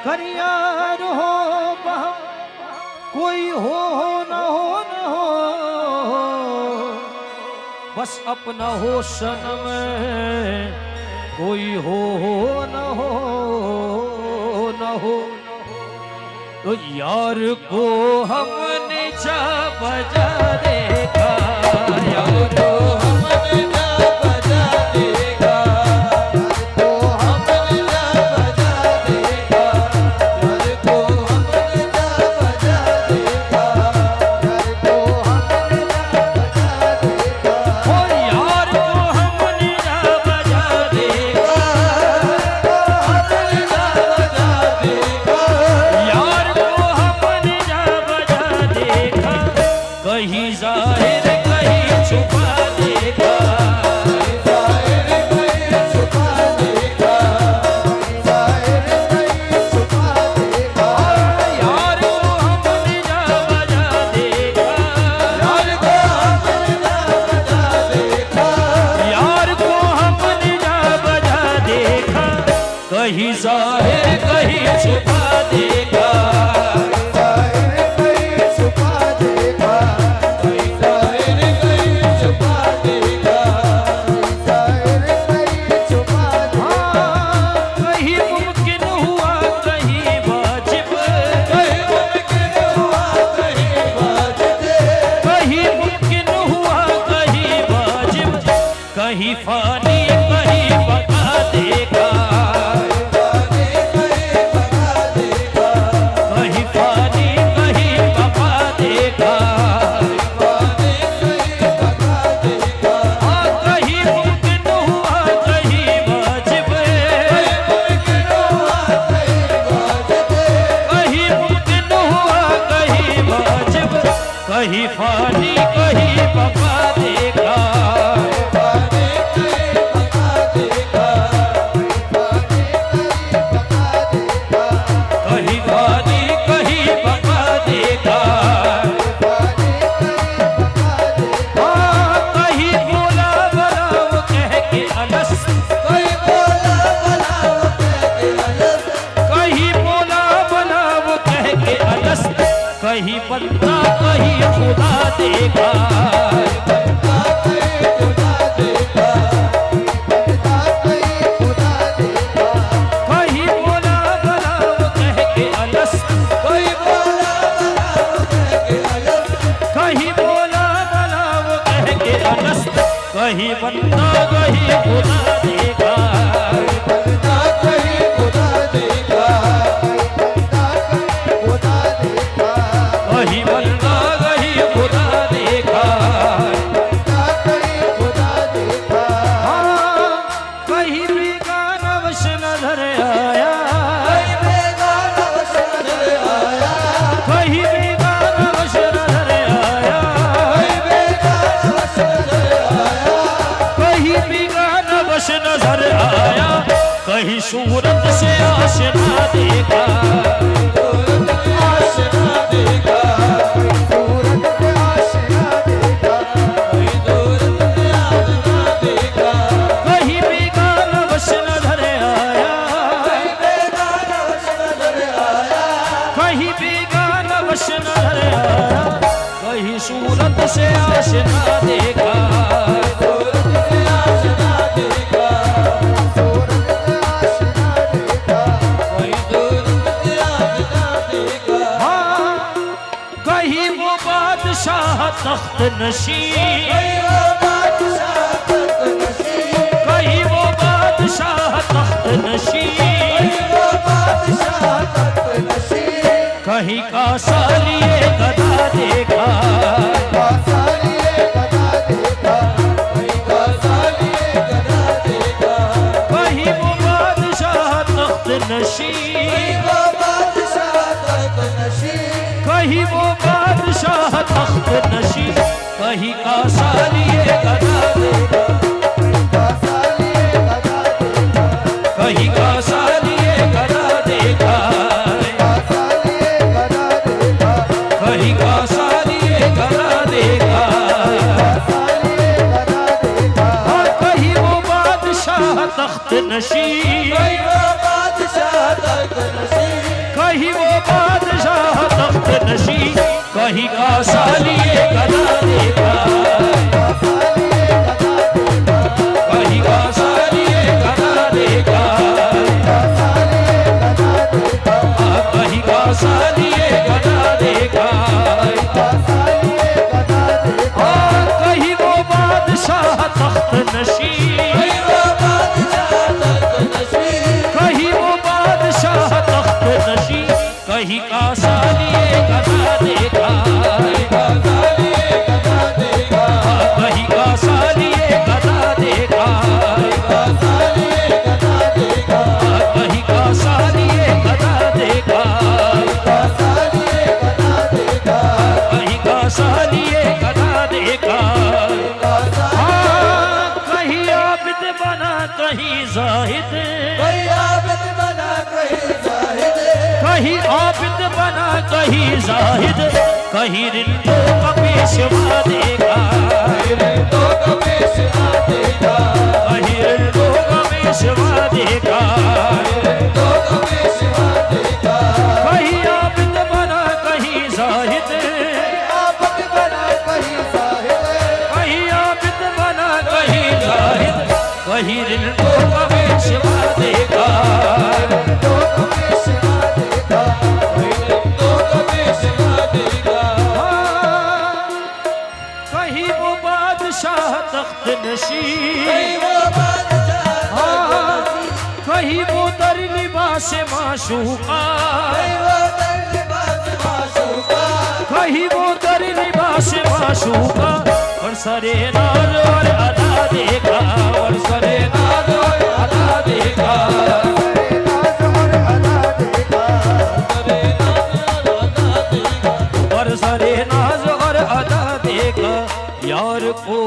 करियार हो कोई हो न हो बस अपना हो सनम कोई हो न हो तो यार को हमने जा बजा देखा यार को हमने जा बजा देखा को हमने जा बजा देखा यार को हमने जा बजा देखा यार को हमने जा बजा देखा हमने जा बजा देखा यार को हमने जा बजा देखा कहीं जाहिर कहीं छुपा देखा कहीं जाहिर कहीं छुपा देखा कहीं छुपा देखा कहीं जाहिर कहीं छुपा देखा जाहिर कहीं छुपा देखा कहीं मुमकिन हुआ कहीं वाजिब कहीं मुमकिन हुआ कहीं वाजिब कहीं मुमकिन हुआ कहीं वाजिब कहीं फानी कहीं बका देखा कहीं फानी कहीं बका देखा कहीं फानी कहीं बका देखा कहीं बोला बला वो कह के अलस कहीं बोला बला वो कह के अलस कहीं बोला बला वो कह के अलस कहीं बंदा कहीं खुदा देखा बंदा कहीं खुदा देखा बंदा कहीं खुदा देखा कहीं बोला बला वो कह के अलस कहीं बोला बला वो कह के अलस कहीं बोला बला वो कह के अलस कहीं बंदा कहीं खुदा देखा बंदा कहीं खुदा देखा कहीं बंदा कहीं खुदा देखा कहीं बेगाना वश नजर आया कहीं बेगाना वश नजर आया कहीं बेगाना वश नजर आया कहीं बेगाना वश नजर आया कहीं सूरत से आशना देखा कहीं सूरत से आशना देखा सूरत से आशना देखा सूरत से आशना देखा कहीं सूरत से आशना देखा कहीं वो बादशाह तख्त नशीं कहीं वो बादशाह तख्त नशीं कहीं का सालिए गदा देखा कहीं वो बादशाह तख्त नशीं कहीं वो बादशाह तख्त नशीं कहीं का सालिए गदा देखा कहीं का सालिए गदा देखा कहीं का सालिए गदा देखा कहीं वो बादशाह तख्त नशीं सालिए गदा देखा, कहीं का सालिए गदा देखा, कहीं का सालिए गदा देखा, कहीं वो बादशाह तख्त नशी, कहीं वो बादशाह तख्त नशी, कहीं का सालिए गदा देखा, कहीं का सालिए गदा देखा, कहीं का सालिए गदा देखा, कहीं का सालिए गदा देखा, कहीं आबिद बना कहीं जाहिद, कहीं आबिद बना कहीं जाहिद, कहीं रिंदों का पेशवा देखा, कहीं रिंदों का पेशवा देखा, कहीं आबिद बना कहीं जाहिद, कहीं आबिद बना कहीं जाहिद, कहीं रिंदों का पेशवा देखा, कहीं वो बादशाह तख्त नशी, कहीं वो दर लिबास माशूका, कहीं वो दर लिबास माशूका, और सरे नाज और अदा देखा, और सरे नाज और अदा देखा, और सरे नाज और अदा देखा, यार को